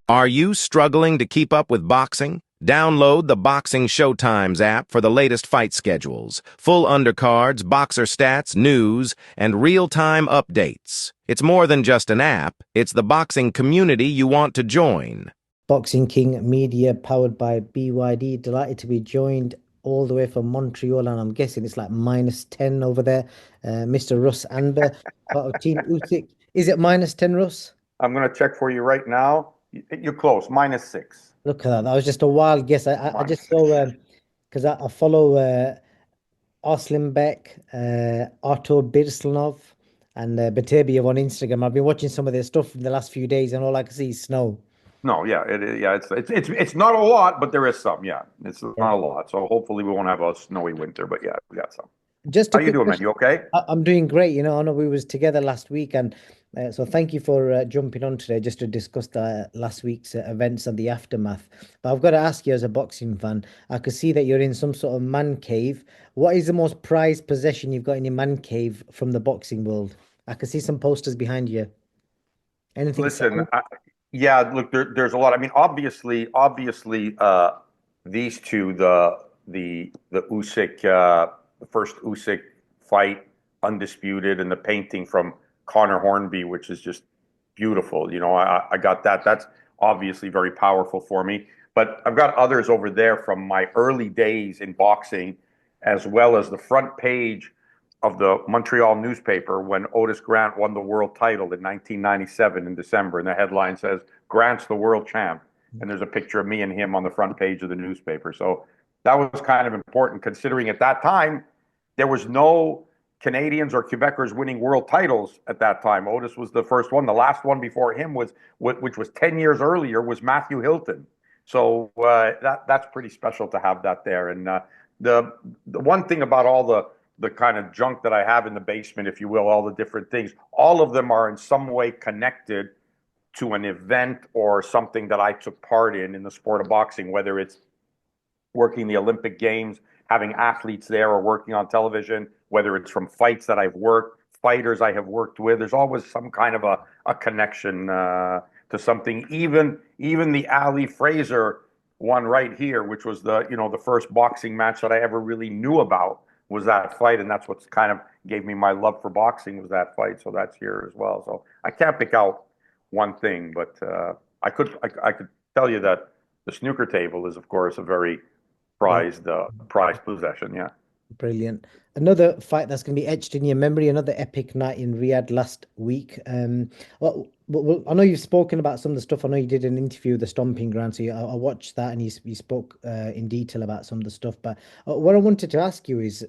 Are you struggling to keep up with boxing? Download the Boxing Showtimes app for the latest fight schedules, full undercards, boxer stats, news, and real-time updates. It's more than just an app, it's the boxing community you want to join. Boxing King Media powered by BYD. Delighted to be joined all the way from Montreal, and I'm guessing it's like -10 over there. Mr. Russ Anber, part of Team Usyk. Is it -10, Russ? I'm going to check for you right now. You're close, -6. Look at that. That was just a wild guess. I Minus just saw six. because I follow Arslan Beck, Artur Birslanov, and Beterbiev on Instagram. I've been watching some of their stuff in the last few days, and all I can see is snow. No, yeah, it's not a lot, but there is some. Yeah, it's Yeah. not a lot. So hopefully we won't have a snowy winter, but yeah, we got some. Just a How you quick doing, man? question. You okay? I'm doing great. I know we was together last week, and so thank you for jumping on today just to discuss the last week's events and the aftermath. But I've got to ask you, as a boxing fan, I could see that you're in some sort of man cave. What is the most prized possession you've got in your man cave from the boxing world? I can see some posters behind you. Anything Listen, signed? yeah, look, there's a lot. I mean, obviously, these two, the Usyk, the first Usyk fight, undisputed, and the painting from Connor Hornby, which is just beautiful. I got that. That's obviously very powerful for me. But I've got others over there from my early days in boxing, as well as the front page of the Montreal newspaper when Otis Grant won the world title in 1997 in December. And the headline says, Grant's the world champ. And there's a picture of me and him on the front page of the newspaper. So that was kind of important considering at that time, there was no Canadians or Quebecers winning world titles at that time. Otis was the first one. The last one before him was, which was 10 years earlier, was Matthew Hilton. So that's pretty special to have that there. And the one thing about all the kind of junk that I have in the basement, if you will, all the different things, all of them are in some way connected to an event or something that I took part in the sport of boxing, whether it's working the Olympic Games, having athletes there, or working on television, whether it's from fights that I've worked, fighters I have worked with. There's always some kind of a connection to something. Even the Ali Fraser one right here, which was the first boxing match that I ever really knew about, was that fight, and that's what's kind of gave me my love for boxing, was that fight. So that's here as well. So I can't pick out one thing, but I could tell you that the snooker table is, of course, a very Yeah. prized possession. Yeah. Brilliant. Another fight that's going to be etched in your memory, another epic night in Riyadh last week. Well, I know you've spoken about some of the stuff. I know you did an interview with the Stomping Ground, so I watched that and you spoke in detail about some of the stuff. But what I wanted to ask you is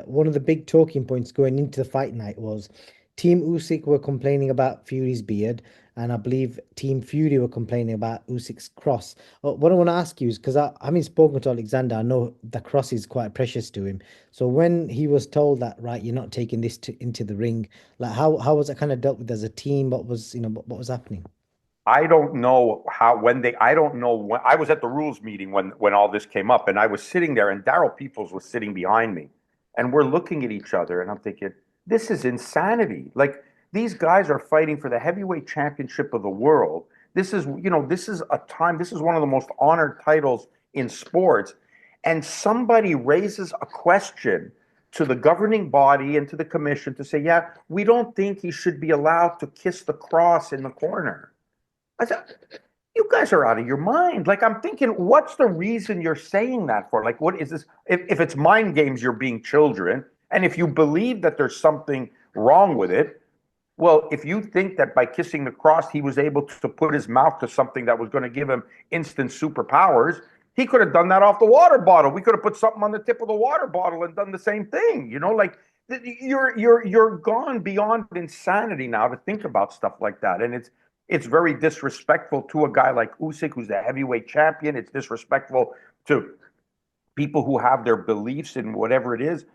one of the big talking points going into the fight night was Team Usyk were complaining about Fury's beard, and I believe Team Fury were complaining about Usyk's cross. What I want to ask you is because I haven't spoken to Alexander, I know the cross is quite precious to him. So when he was told that, right, you're not taking this into the ring, like how was it kind of dealt with as a team? What was, what was happening? I don't know I don't know when I was at the rules meeting when all this came up, and I was sitting there, and Daryl Peoples was sitting behind me, and we're looking at each other, and I'm thinking, this is insanity. Like, these guys are fighting for the heavyweight championship of the world. This is a time, this is one of the most honored titles in sports, and somebody raises a question to the governing body and to the commission to say, yeah, we don't think he should be allowed to kiss the cross in the corner. I said, you guys are out of your mind. Like, I'm thinking, what's the reason you're saying that for? Like, what is this? If it's mind games, you're being children. And if you believe that there's something wrong with it, well, if you think that by kissing the cross, he was able to put his mouth to something that was going to give him instant superpowers, he could have done that off the water bottle. We could have put something on the tip of the water bottle and done the same thing. Like, you're gone beyond insanity now to think about stuff like that. And it's very disrespectful to a guy like Usyk, who's the heavyweight champion. It's disrespectful to people who have their beliefs in whatever it is.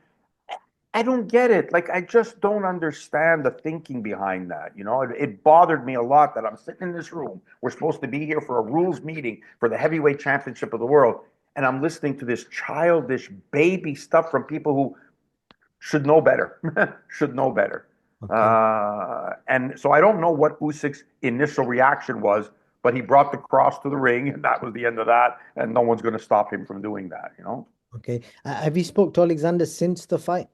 I don't get it. Like, I just don't understand the thinking behind that. It bothered me a lot that I'm sitting in this room. We're supposed to be here for a rules meeting for the heavyweight championship of the world. And I'm listening to this childish baby stuff from people who should know better, should know better. Okay. And so I don't know what Usyk's initial reaction was but he brought the cross to the ring, and that was the end of that. And no one's going to stop him from doing that, you know. Okay. Have you spoke to Alexander since the fight?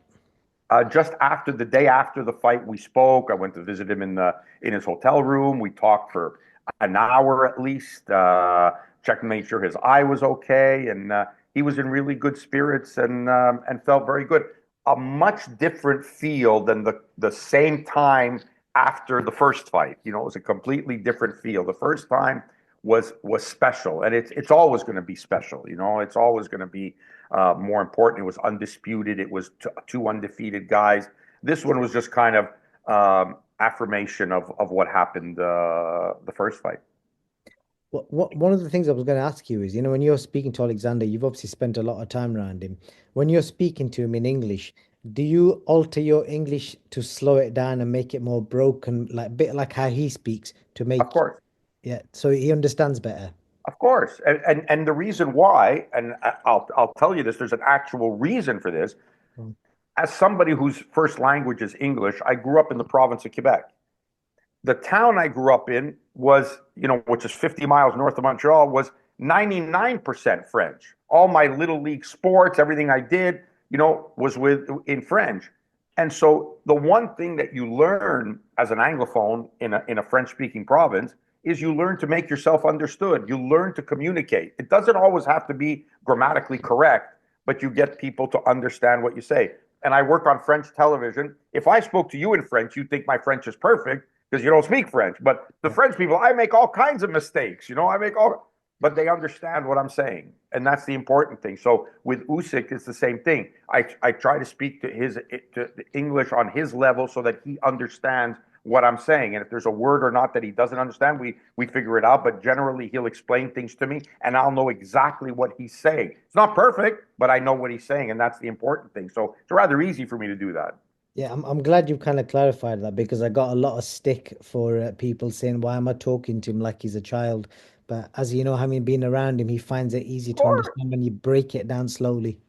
Just after the day after the fight, we spoke. I went to visit him in his hotel room. We talked for an hour at least. Checked, made sure his eye was okay, and he was in really good spirits and felt very good. A much different feel than the same time after the first fight. You know, it was a completely different feel. The first time was special, and it's always going to be special. You know, it's always going to be more important. It was undisputed. It was two undefeated guys. This one was just kind of affirmation of what happened the first fight. One of the things I was going to ask you is, you know, when you're speaking to Alexander, you've obviously spent a lot of time around him. When you're speaking to him in English, do you alter your English to slow it down and make it more broken, like a bit like how he speaks, to make, Of course. yeah, so he understands better? Of course, and the reason why, and I'll tell you this, there's an actual reason for this. Mm. As somebody whose first language is English, I grew up in the province of Quebec. The town I grew up in was, you know, which is 50 miles north of Montreal, was 99% French. All my little league sports, everything I did, you know, was in French. And so the one thing that you learn as an Anglophone in a French-speaking province is you learn to make yourself understood. You learn to communicate. It doesn't always have to be grammatically correct, but you get people to understand what you say. And I work on French television. If I spoke to you in French, you'd think my French is perfect because you don't speak French. But the French people, I make all kinds of mistakes. You know, but they understand what I'm saying. And that's the important thing. So with Usyk, it's the same thing. I try to speak to English on his level so that he understands what I'm saying. And if there's a word or not that he doesn't understand, we figure it out. But generally, he'll explain things to me, and I'll know exactly what he's saying. It's not perfect, but I know what he's saying, and that's the important thing. So it's rather easy for me to do that. Yeah, I'm glad you've kind of clarified that because I got a lot of stick for people saying, why am I talking to him like he's a child? But as you know, having been around him, he finds it easy Of to course. understand when you break it down slowly.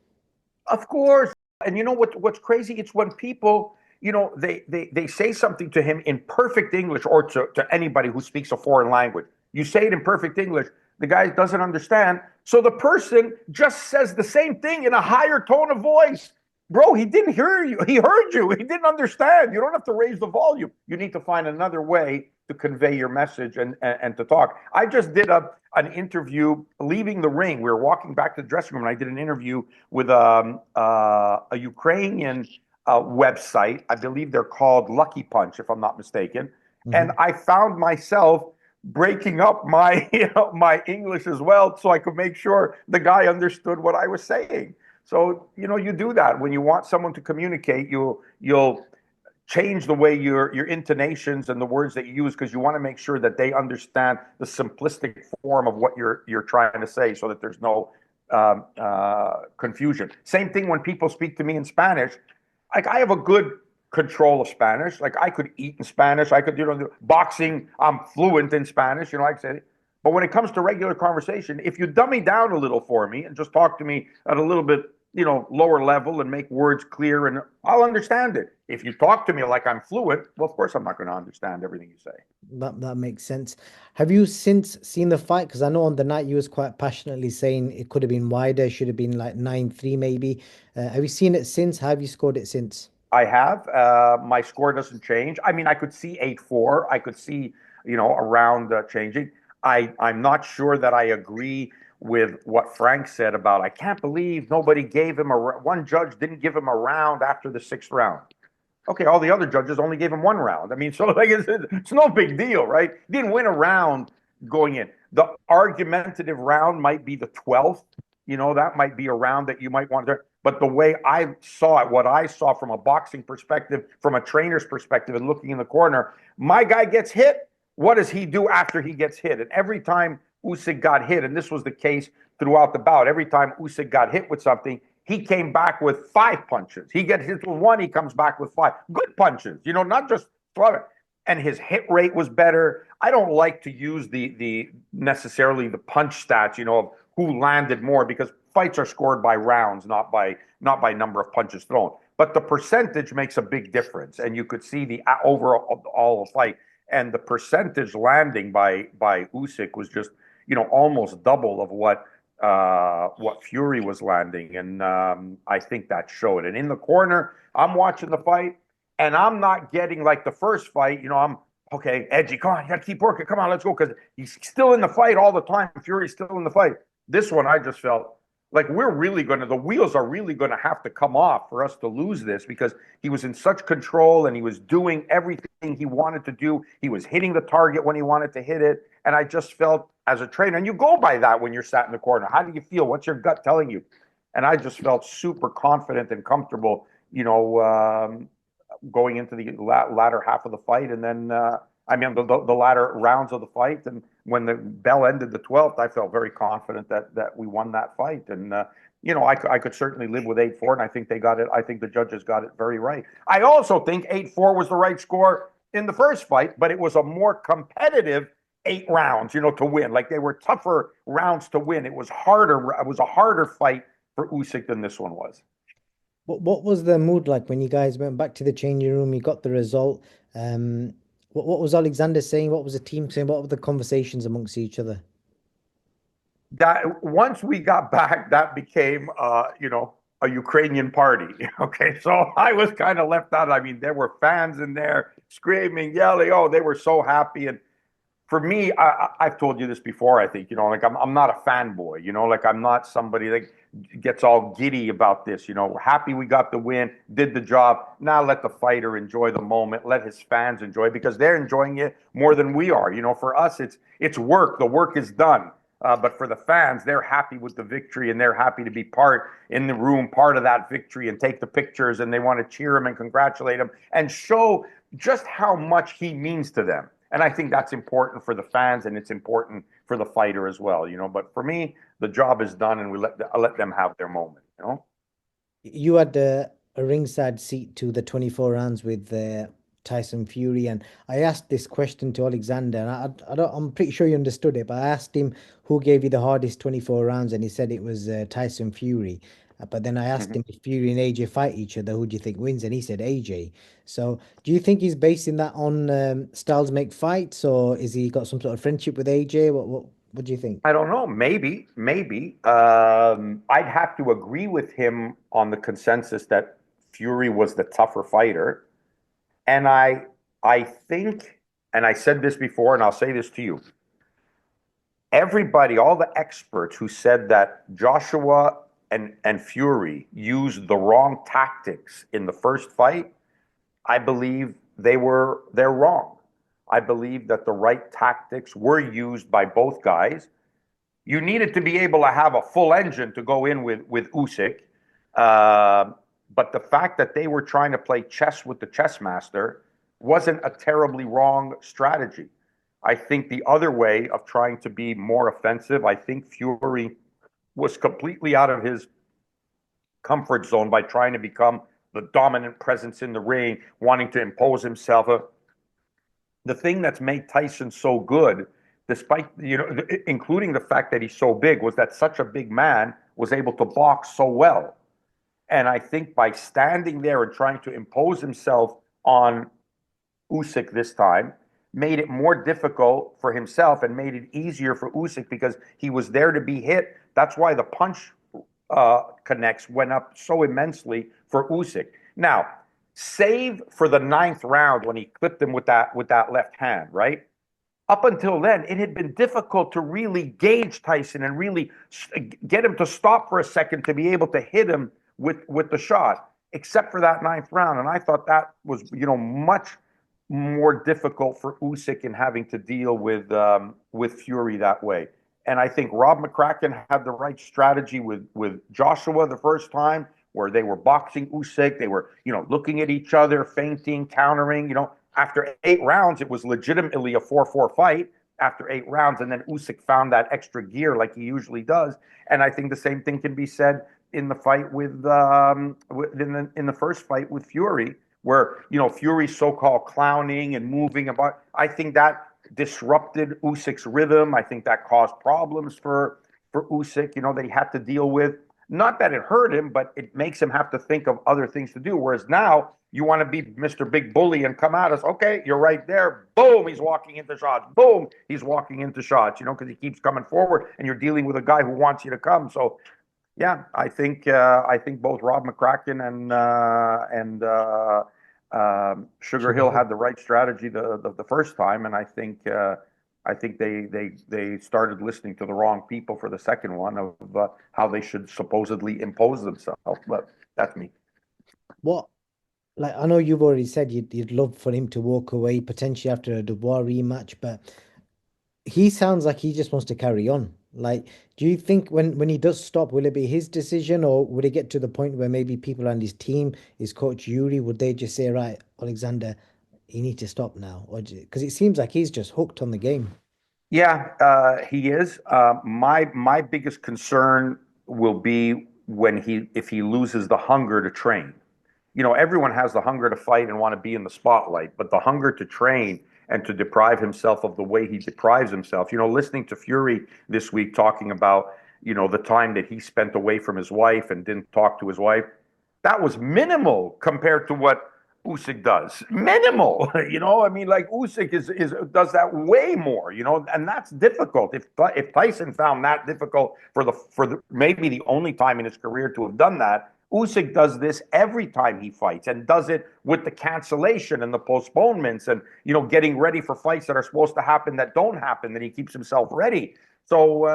Of course. And you know what's crazy? It's when people, you know, they say something to him in perfect English or to anybody who speaks a foreign language. You say it in perfect English, the guy doesn't understand. So the person just says the same thing in a higher tone of voice. Bro, he didn't hear you. He heard you. He didn't understand. You don't have to raise the volume. You need to find another way to convey your message and to talk. I just did an interview leaving the ring. We were walking back to the dressing room, and I did an interview with a Ukrainian website. I believe they're called Lucky Punch, if I'm not mistaken. Mm-hmm. And I found myself breaking up my my English as well, so I could make sure the guy understood what I was saying. So, you know, you do that when you want someone to communicate. You'll change the way your intonations and the words that you use because you want to make sure that they understand the simplistic form of what you're trying to say, so that there's no confusion. Same thing when people speak to me in Spanish. Like, I have a good control of Spanish. Like, I could eat in Spanish. I could, you know, boxing. I'm fluent in Spanish. You know, like I say. But when it comes to regular conversation, if you dummy down a little for me and just talk to me at a little bit, you know, lower level and make words clear, and I'll understand it. If you talk to me like I'm fluent, well, of course I'm not going to understand everything you say. That makes sense. Have you since seen the fight? Because I know on the night you was quite passionately saying it could have been wider, should have been like 9-3 maybe. Have you seen it since? How have you scored it since? I have. My score doesn't change. I mean, I could see 8-4. I could see, you know, a round changing. I'm not sure that I agree with what Frank said about, I can't believe nobody gave him one judge didn't give him a round after the sixth round. Okay, all the other judges only gave him one round. I mean, so like it's no big deal, right? He didn't win a round going in. The argumentative round might be the 12th. You know, that might be a round that you might want to. But the way I saw it, what I saw from a boxing perspective, from a trainer's perspective, and looking in the corner, my guy gets hit. What does he do after he gets hit? And every time Usyk got hit, and this was the case throughout the bout, every time Usyk got hit with something, he came back with 5 punches. He gets hit with 1, he comes back with 5. Good punches, you know, not just throw it. And his hit rate was better. I don't like to use the necessarily the punch stats, you know, of who landed more, because fights are scored by rounds, not by number of punches thrown. But the percentage makes a big difference, and you could see the overall fight. and the percentage landing by Usyk was just, almost double of what Fury was landing, and I think that showed. And in the corner, I'm watching the fight, and I'm not getting like the first fight. I'm okay, edgy. Come on, you got to keep working. Come on, let's go, because he's still in the fight all the time. Fury's still in the fight. This one, I just felt like the wheels are really going to have to come off for us to lose this, because he was in such control and he was doing everything he wanted to do. He was hitting the target when he wanted to hit it. And I just felt, as a trainer, and you go by that when you're sat in the corner, how do you feel? What's your gut telling you? And I just felt super confident and comfortable, going into the latter half of the fight. And then, the latter rounds of the fight. And when the bell ended the 12th, I felt very confident that we won that fight. And, I could certainly live with 8-4, and I think they got it. I think the judges got it very right. I also think 8-4 was the right score in the first fight, but it was a more competitive 8 rounds, to win. Like, they were tougher rounds to win. It was harder. It was a harder fight for Usyk than this one was. What was the mood like when you guys went back to the changing room? You got the result. What was Alexander saying? What was the team saying? What were the conversations amongst each other? That once we got back, that became, a Ukrainian party. Okay, so I was kind of left out. I mean, there were fans in there screaming, yelling. Oh, they were so happy. And for me, I've told you this before, I think, like I'm not a fanboy, like I'm not somebody that gets all giddy about this, happy we got the win, did the job. Now let the fighter enjoy the moment, let his fans enjoy it, because they're enjoying it more than we are. For us, it's work. The work is done. But for the fans, they're happy with the victory, and they're happy to be part in the room, part of that victory, and take the pictures, and they want to cheer him and congratulate him and show just how much he means to them. And I think that's important for the fans, and it's important for the fighter as well, But for me, the job is done, and I let them have their moment. You had a ringside seat to the 24 rounds with Tyson Fury, and I asked this question to Alexander, and I'm pretty sure you understood it, but I asked him who gave you the hardest 24 rounds, and he said it was Tyson Fury. But then I asked him, if Fury and AJ fight each other, who do you think wins? And he said AJ. So do you think he's basing that on styles make fights, or is he got some sort of friendship with AJ? What do you think? I don't know. Maybe. I'd have to agree with him on the consensus that Fury was the tougher fighter. And I think, and I said this before, and I'll say this to you. Everybody, all the experts who said that Joshua and Fury used the wrong tactics in the first fight, I believe they're wrong. I believe that the right tactics were used by both guys. You needed to be able to have a full engine to go in with Usyk. But the fact that they were trying to play chess with the chess master wasn't a terribly wrong strategy. I think the other way of trying to be more offensive, I think Fury was completely out of his comfort zone by trying to become the dominant presence in the ring, wanting to impose himself. The thing that's made Tyson so good, despite, including the fact that he's so big, was that such a big man was able to box so well. And I think by standing there and trying to impose himself on Usyk this time, made it more difficult for himself and made it easier for Usyk, because he was there to be hit. That's why the punch connects went up so immensely for Usyk. Now, save for the 9th round when he clipped him with that left hand, right? Up until then, it had been difficult to really gauge Tyson and really get him to stop for a second to be able to hit him with the shot, except for that 9th round. And I thought that was, much more difficult for Usyk in having to deal with Fury that way. And I think Rob McCracken had the right strategy with Joshua the first time, where they were boxing Usyk. They were, looking at each other, feinting, countering. After 8 rounds, it was legitimately a 4-4 fight after 8 rounds. And then Usyk found that extra gear like he usually does. And I think the same thing can be said in the fight in the first fight with Fury, where, Fury's so-called clowning and moving about. I think that disrupted Usyk's rhythm. I think that caused problems for Usyk, that he had to deal with. not that it hurt him, but it makes him have to think of other things to do. Whereas now you want to be Mr. Big Bully and come at us. Okay, you're right there. Boom, he's walking into shots. Boom, he's walking into shots, because he keeps coming forward and you're dealing with a guy who wants you to come. So yeah, I think both Rob McCracken and Sugar Hill had the right strategy the first time, and I think they started listening to the wrong people for the second one of how they should supposedly impose themselves. But that's me. What, like, I know you've already said you'd love for him to walk away potentially after a Dubois rematch, but he sounds like he just wants to carry on. Like, do you think when he does stop, will it be his decision, or would it get to the point where maybe people on his team, his coach Yuri, would they just say, right, Alexander, you need to stop now? Or because it seems like he's just hooked on the game. Yeah, he is. My biggest concern will be if he loses the hunger to train. Everyone has the hunger to fight and want to be in the spotlight, but the hunger to train and to deprive himself of the way he deprives himself. Listening to Fury this week talking about, the time that he spent away from his wife and didn't talk to his wife, that was minimal compared to what Usyk does. Minimal, I mean, like Usyk is does that way more, and that's difficult. If Tyson found that difficult for maybe the only time in his career to have done that, Usyk does this every time he fights and does it with the cancellation and the postponements and getting ready for fights that are supposed to happen that don't happen. That he keeps himself ready. So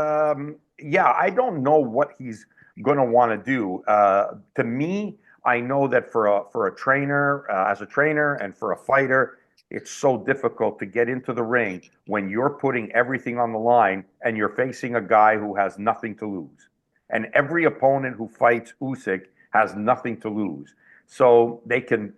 yeah, I don't know what he's going to want to do. To me, I know that for a trainer, as a trainer, and for a fighter, it's so difficult to get into the ring when you're putting everything on the line and you're facing a guy who has nothing to lose. And every opponent who fights Usyk has nothing to lose. So they can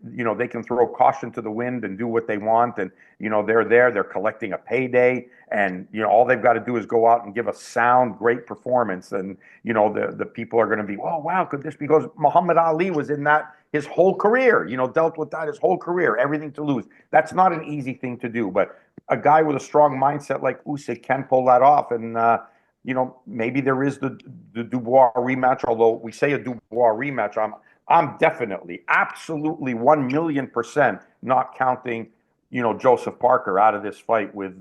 throw caution to the wind and do what they want. And, they're collecting a payday. And, all they've got to do is go out and give a sound, great performance. And, the people are going to be, oh, wow, could this be? Because Muhammad Ali was in that his whole career, dealt with that his whole career, everything to lose. That's not an easy thing to do. But a guy with a strong mindset like Usyk can pull that off. And, maybe there is the Dubois rematch, although we say a Dubois rematch, I'm definitely, absolutely 1,000,000% not counting, Joseph Parker out of this fight with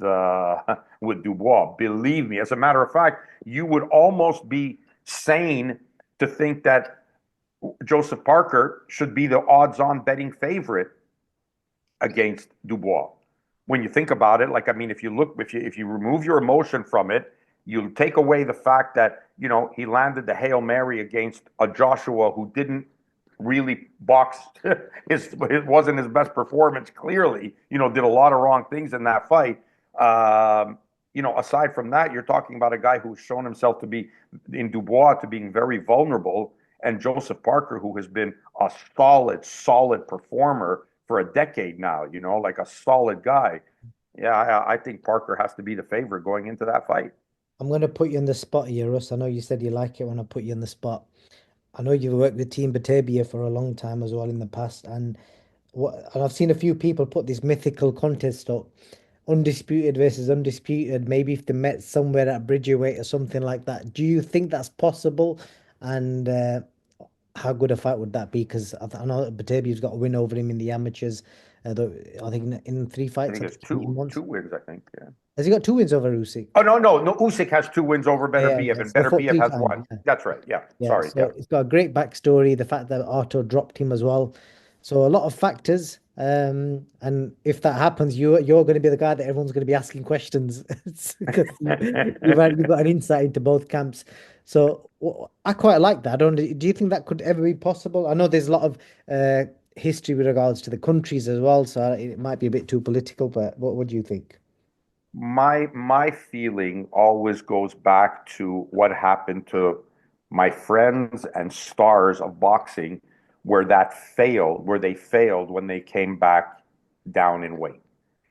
with Dubois. Believe me. As a matter of fact, you would almost be sane to think that Joseph Parker should be the odds-on betting favorite against Dubois. When you think about it, like, I mean, if you remove your emotion from it, you take away the fact that, he landed the Hail Mary against a Joshua who didn't really box. It wasn't his best performance, clearly, did a lot of wrong things in that fight. Aside from that, you're talking about a guy who's shown himself to be, in Dubois, to being very vulnerable, and Joseph Parker, who has been a solid performer for a decade now, like a solid guy. Yeah, I think Parker has to be the favorite going into that fight. I'm going to put you on the spot here, Russ. I know you said you like it when I put you on the spot. I know you've worked with Team Batavia for a long time as well in the past, and I've seen a few people put this mythical contest up, undisputed versus undisputed. Maybe if they met somewhere at Bridgerweight or something like that. Do you think that's possible? And how good a fight would that be? Because I know Batavia's got a win over him in the amateurs. I think in three I fights. think I it's think he two wants. wins, I think. Yeah. Has he got two wins over Usyk? Oh, no. Usyk has two wins over Yeah, Beterbiev, yeah. and So they fought Beterbiev three has times. one. Yeah. That's right. Yeah. Yeah, Sorry. Yeah. so it's got a great backstory. The fact that Arto dropped him as well. So a lot of factors. And if that happens, you're going to be the guy that everyone's going to be asking questions because you've got an insight into both camps. So I quite like that. I don't. Do you think that could ever be possible? I know there's a lot of history with regards to the countries as well, so it might be a bit too political. But what do you think? My feeling always goes back to what happened to my friends and stars of boxing, where they failed when they came back down in weight.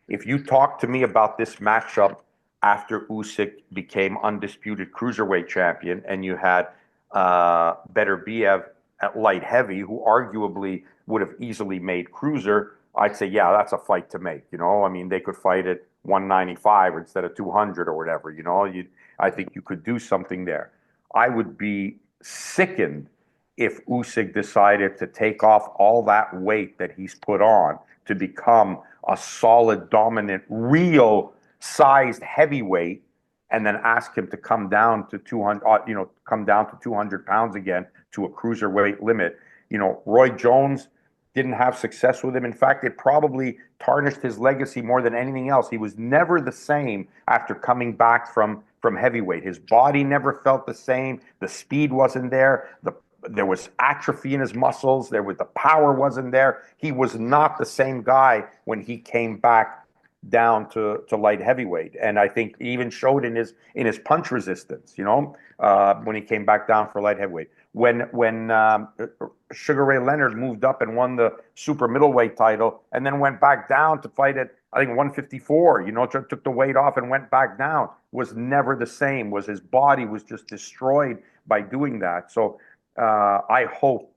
If you talk to me about this matchup after Usyk became undisputed cruiserweight champion, and you had Beterbiev at light heavy, who arguably would have easily made cruiser, I'd say, yeah, that's a fight to make. I mean, they could fight at 195 instead of 200 or whatever. I think you could do something there. I would be sickened if Usyk decided to take off all that weight that he's put on to become a solid, dominant, real sized heavyweight, and then ask him to come down to 200, come down to 200 pounds again to a cruiserweight limit. Roy Jones didn't have success with him. In fact, it probably tarnished his legacy more than anything else. He was never the same after coming back from heavyweight. His body never felt the same. The speed wasn't there. There was atrophy in his muscles. The power wasn't there. He was not the same guy when he came back down to light heavyweight, and I think he even showed in his punch resistance. When he came back down for light heavyweight. When Sugar Ray Leonard moved up and won the super middleweight title, and then went back down to fight at, I think, 154. Took the weight off and went back down. Was never the same. His body was just destroyed by doing that. So I hope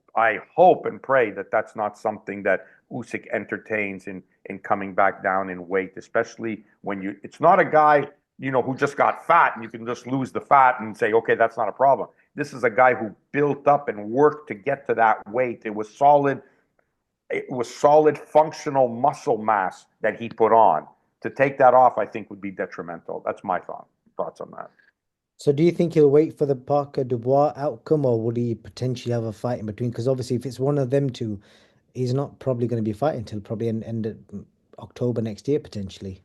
and pray that that's not something that Usyk entertains in coming back down in weight, especially when it's not a guy, who just got fat and you can just lose the fat and say, okay, that's not a problem. This is a guy who built up and worked to get to that weight. It was solid functional muscle mass that he put on. To take that off, I think, would be detrimental. That's my thoughts on that. So do you think he'll wait for the Parker Dubois outcome, or would he potentially have a fight in between? Because obviously if it's one of them two, he's not probably going to be fighting until probably end of October next year, potentially.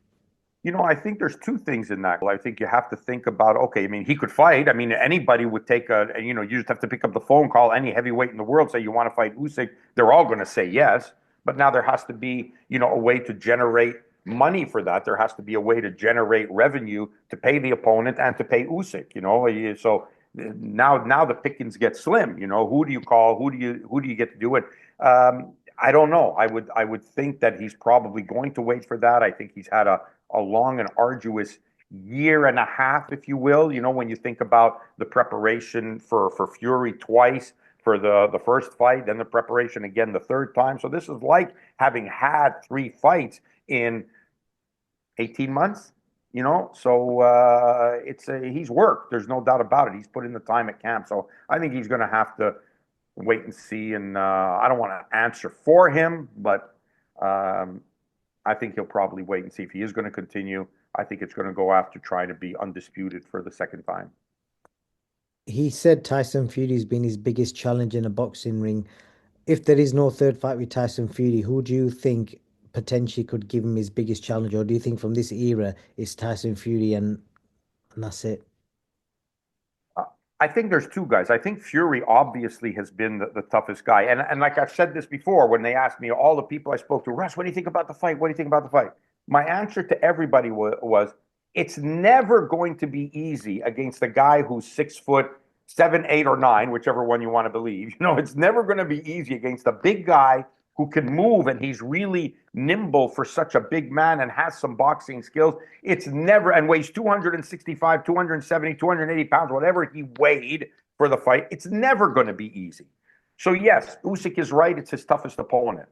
I think there's two things in that. I think you have to think about, okay, I mean, he could fight. I mean, anybody would take you just have to pick up the phone, call any heavyweight in the world, say you want to fight Usyk. They're all going to say yes. But now there has to be, a way to generate money for that. There has to be a way to generate revenue to pay the opponent and to pay Usyk, So now the pickings get slim. Who do you call? Who do you get to do it? I don't know. I would think that he's probably going to wait for that. I think he's had a long and arduous year and a half, if you will. When you think about the preparation for Fury twice, for the first fight, then the preparation again the third time. So this is like having had 3 fights in 18 months. So he's worked. There's no doubt about it. He's put in the time at camp. So I think he's going to have to wait and see. And I don't want to answer for him, but I think he'll probably wait and see if he is going to continue. I think it's going to go after trying to be undisputed for the second time. He said Tyson Fury's been his biggest challenge in a boxing ring. If there is no third fight with Tyson Fury, who do you think potentially could give him his biggest challenge? Or do you think from this era it's Tyson Fury and that's it? I think there's 2 guys. I think Fury obviously has been the toughest guy. And like I've said this before, when they asked me, all the people I spoke to, Russ, what do you think about the fight? What do you think about the fight? My answer to everybody was it's never going to be easy against a guy who's 6'7", 8 or 9, whichever one you want to believe. It's never going to be easy against a big guy who can move, and he's really nimble for such a big man and has some boxing skills. It's never, and weighs 265, 270, 280 pounds, whatever he weighed for the fight. It's never going to be easy. So yes, Usyk is right. It's his toughest opponent.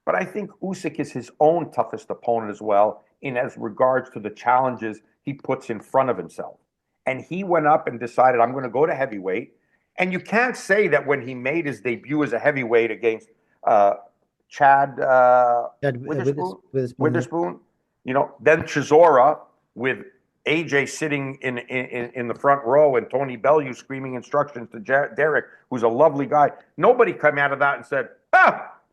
But I think Usyk is his own toughest opponent as well, in as regards to the challenges he puts in front of himself. And he went up and decided, I'm going to go to heavyweight. And you can't say that when he made his debut as a heavyweight against Chad Witherspoon, then Chisora, with AJ sitting in the front row and Tony Bellew screaming instructions to Derek, who's a lovely guy. Nobody came out of that and said,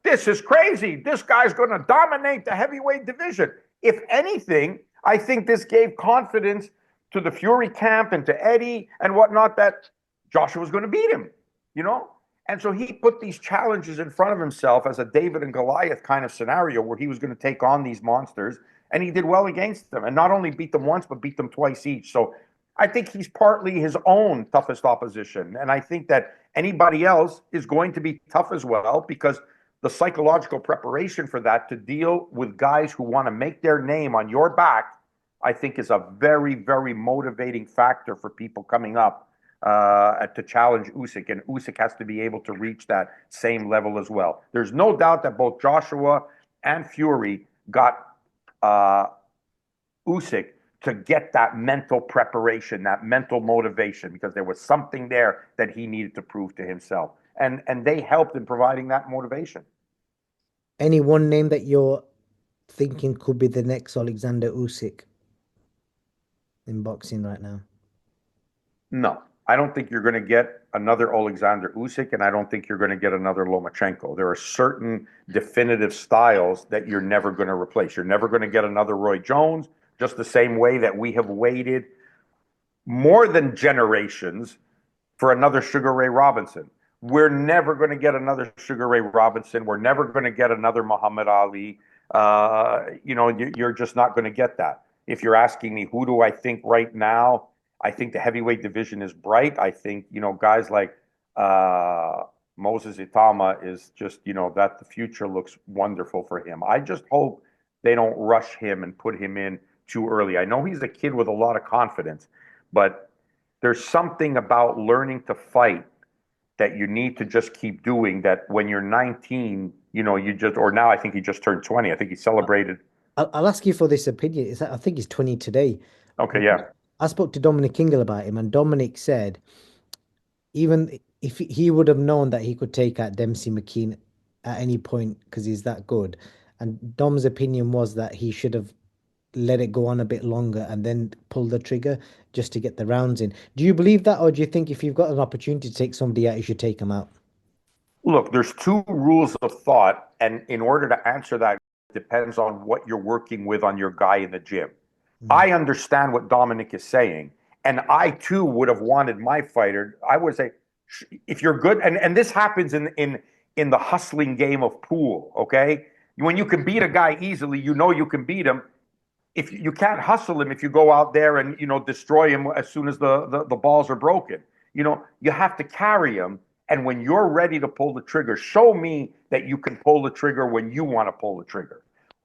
this is crazy. This guy's going to dominate the heavyweight division. If anything, I think this gave confidence to the Fury camp and to Eddie and whatnot that Joshua was going to beat him, And so he put these challenges in front of himself as a David and Goliath kind of scenario where he was going to take on these monsters, and he did well against them, and not only beat them once, but beat them twice each. So I think he's partly his own toughest opposition, and I think that anybody else is going to be tough as well, because the psychological preparation for that, to deal with guys who want to make their name on your back, I think is a very, very motivating factor for people coming up to challenge Usyk, and Usyk has to be able to reach that same level as well. There's no doubt that both Joshua and Fury got Usyk to get that mental preparation, that mental motivation, because there was something there that he needed to prove to himself. And they helped in providing that motivation. Any one name that you're thinking could be the next Alexander Usyk in boxing right now? No, I don't think you're going to get another Alexander Usyk, and I don't think you're going to get another Lomachenko. There are certain definitive styles that you're never going to replace. You're never going to get another Roy Jones, just the same way that we have waited more than generations for another Sugar Ray Robinson. We're never going to get another Sugar Ray Robinson. We're never going to get another Muhammad Ali. You're just not going to get that. If you're asking me, who do I think right now? I think the heavyweight division is bright. I think, guys like Moses Itama is just, that the future looks wonderful for him. I just hope they don't rush him and put him in too early. I know he's a kid with a lot of confidence, but there's something about learning to fight that you need to just keep doing, that when you're 19, or now I think he just turned 20. I think he celebrated. I'll ask you for this opinion. I think he's 20 today. Okay, yeah. I spoke to Dominic Ingle about him, and Dominic said even if he would have known that he could take out Dempsey McKean at any point because he's that good. And Dom's opinion was that he should have let it go on a bit longer and then pull the trigger just to get the rounds in. Do you believe that, or do you think if you've got an opportunity to take somebody out, you should take them out? Look, there's two rules of thought, and in order to answer that, it depends on what you're working with on your guy in the gym. I understand what Dominic is saying, and I too would have wanted my fighter. I would say, if you're good, and this happens in the hustling game of pool, okay? When you can beat a guy easily, you can beat him. If you can't hustle him, if you go out there and destroy him as soon as the balls are broken, you have to carry him. And when you're ready to pull the trigger, show me that you can pull the trigger when you want to pull the trigger.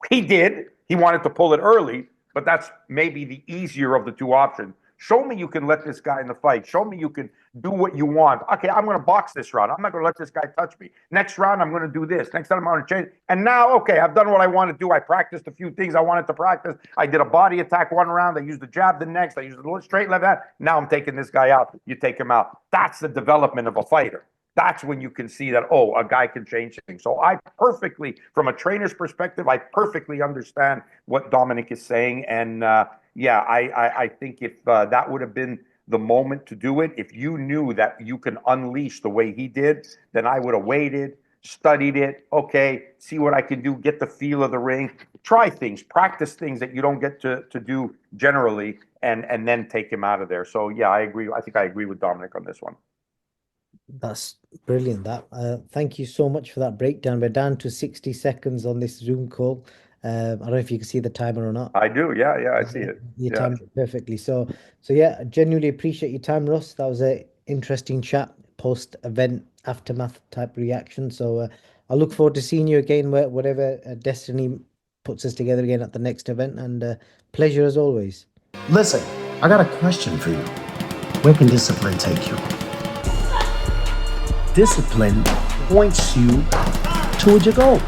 He did. He wanted to pull it early, but that's maybe the easier of the two options. Show me you can let this guy in the fight. Show me you can do what you want. Okay, I'm going to box this round. I'm not going to let this guy touch me. Next round, I'm going to do this. Next time, I'm going to change. And now, okay, I've done what I want to do. I practiced a few things I wanted to practice. I did a body attack one round. I used the jab the next. I used the straight left hand. Now I'm taking this guy out. You take him out. That's the development of a fighter. That's when you can see that, a guy can change things. So from a trainer's perspective, I perfectly understand what Dominic is saying. And I think if that would have been the moment to do it, if you knew that you can unleash the way he did, then I would have waited, studied it. Okay, see what I can do, get the feel of the ring, try things, practice things that you don't get to do generally, and then take him out of there. So yeah, I agree. I think I agree with Dominic on this one. That's brilliant. Thank you so much for that breakdown. We're down to 60 seconds on this Zoom call. I don't know if you can see the timer or not. I do. Yeah, I see it. You timed it perfectly. So yeah, I genuinely appreciate your time, Russ. That was an interesting chat, post-event aftermath type reaction. So I look forward to seeing you again, whatever destiny puts us together again at the next event. And pleasure as always. Listen, I got a question for you. Where can discipline take you? Discipline points you toward your goals.